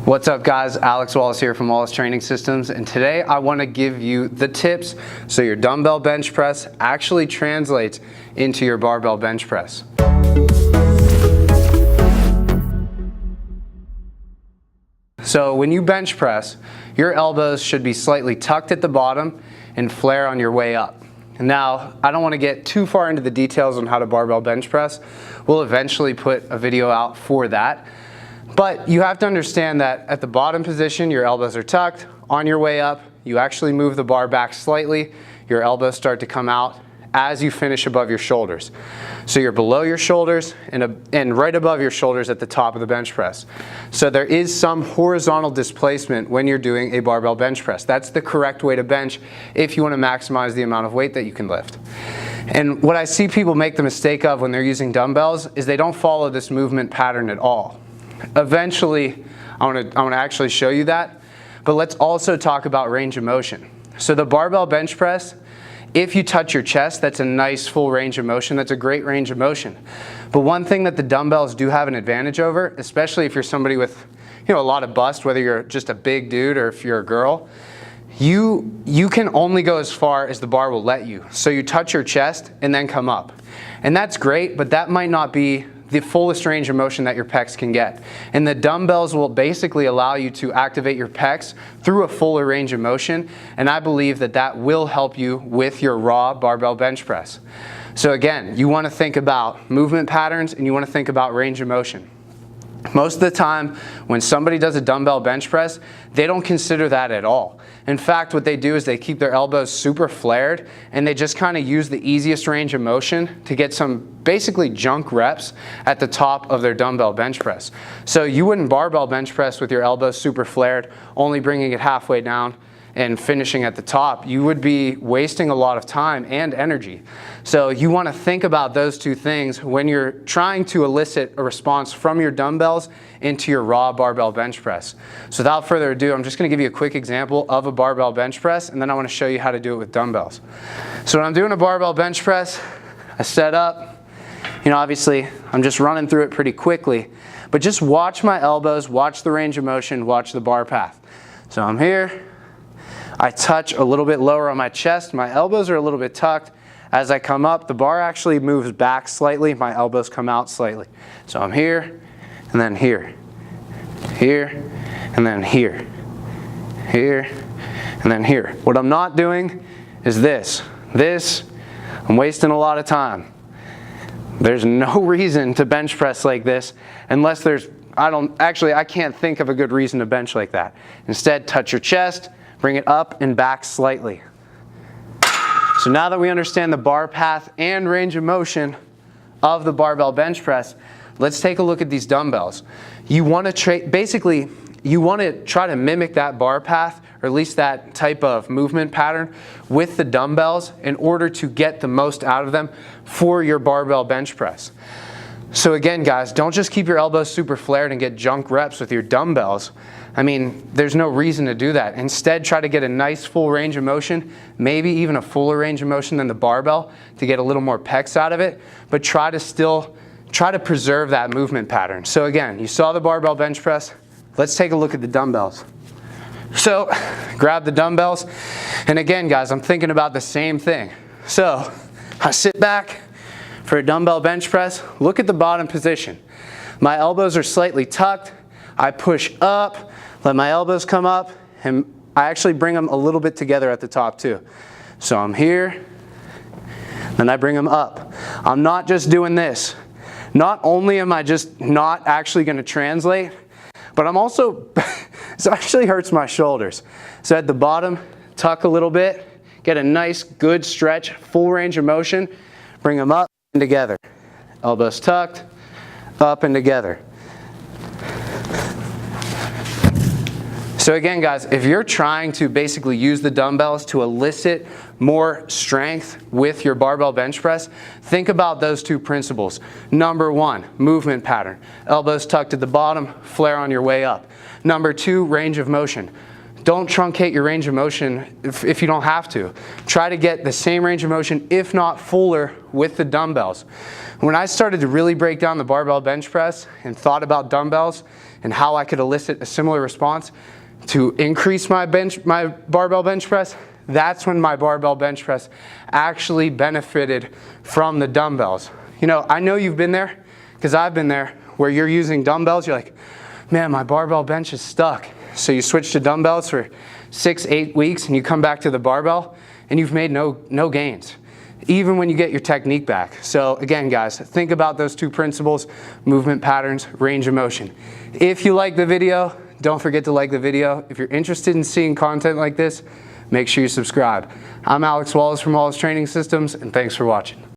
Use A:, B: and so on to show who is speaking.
A: What's up guys, Alex Wallace here from Wallace Training Systems, and today I want to give you the tips so your dumbbell bench press actually translates into your barbell bench press. So when you bench press, your elbows should be slightly tucked at the bottom and flare on your way up. Now, I don't want to get too far into the details on how to barbell bench press. We'll eventually put a video out for that. But you have to understand that at the bottom position, your elbows are tucked. On your way up, you actually move the bar back slightly. Your elbows start to come out as you finish above your shoulders. So you're below your shoulders and right above your shoulders at the top of the bench press. So there is some horizontal displacement when you're doing a barbell bench press. That's the correct way to bench if you want to maximize the amount of weight that you can lift. And what I see people make the mistake of when they're using dumbbells is they don't follow this movement pattern at all. Eventually, I want to actually show you that, but let's also talk about range of motion. So the barbell bench press, if you touch your chest, that's a nice full range of motion. That's a great range of motion. But one thing that the dumbbells do have an advantage over, especially if you're somebody with a lot of bust, whether you're just a big dude or if you're a girl, you can only go as far as the bar will let you. So you touch your chest and then come up. And that's great, but that might not be the fullest range of motion that your pecs can get. And the dumbbells will basically allow you to activate your pecs through a fuller range of motion, and I believe that that will help you with your raw barbell bench press. So again, you want to think about movement patterns and you want to think about range of motion. Most of the time, when somebody does a dumbbell bench press, they don't consider that at all. In fact, what they do is they keep their elbows super flared and they just kind of use the easiest range of motion to get some basically junk reps at the top of their dumbbell bench press. So you wouldn't barbell bench press with your elbows super flared, only bringing it halfway down and finishing at the top. You would be wasting a lot of time and energy. So you want to think about those two things when you're trying to elicit a response from your dumbbells into your raw barbell bench press. So without further ado, I'm just going to give you a quick example of a barbell bench press, and then I want to show you how to do it with dumbbells. So when I'm doing a barbell bench press, I set up, obviously I'm just running through it pretty quickly, but just watch my elbows, watch the range of motion, watch the bar path. So I'm here, I touch a little bit lower on my chest, my elbows are a little bit tucked. As I come up, the bar actually moves back slightly, my elbows come out slightly. So I'm here, and then here, here, and then here, here, and then here. What I'm not doing is this. I'm wasting a lot of time. There's no reason to bench press like this unless I can't think of a good reason to bench like that. Instead, touch your chest, bring it up and back slightly. So now that we understand the bar path and range of motion of the barbell bench press, let's take a look at these dumbbells. You want to try to mimic that bar path, or at least that type of movement pattern with the dumbbells in order to get the most out of them for your barbell bench press. So again, guys, don't just keep your elbows super flared and get junk reps with your dumbbells. There's no reason to do that. Instead, try to get a nice full range of motion, maybe even a fuller range of motion than the barbell to get a little more pecs out of it, but try to preserve that movement pattern. So again, you saw the barbell bench press. Let's take a look at the dumbbells. So grab the dumbbells, and again, guys, I'm thinking about the same thing. So I sit back for a dumbbell bench press. Look at the bottom position. My elbows are slightly tucked. I push up, let my elbows come up, and I actually bring them a little bit together at the top too. So I'm here, then I bring them up. I'm not just doing this. Not only am I just not actually going to translate, but I'm also, this actually hurts my shoulders. So at the bottom, tuck a little bit, get a nice good stretch, full range of motion, bring them up and together. Elbows tucked, up and together. So again, guys, if you're trying to basically use the dumbbells to elicit more strength with your barbell bench press, think about those two principles. Number one, movement pattern. Elbows tucked at the bottom, flare on your way up. Number two, range of motion. Don't truncate your range of motion if you don't have to. Try to get the same range of motion, if not fuller, with the dumbbells. When I started to really break down the barbell bench press and thought about dumbbells, and how I could elicit a similar response to increase my barbell bench press, that's when my barbell bench press actually benefited from the dumbbells. You know, I know you've been there, because I've been there, where you're using dumbbells, you're like, man, my barbell bench is stuck. So you switch to dumbbells for 6-8 weeks and you come back to the barbell and you've made no gains, even when you get your technique back. So again, guys, think about those two principles: movement patterns, range of motion. If you like the video, don't forget to like the video. If you're interested in seeing content like this, make sure you subscribe. I'm Alex Wallace from Wallace Training Systems, and thanks for watching.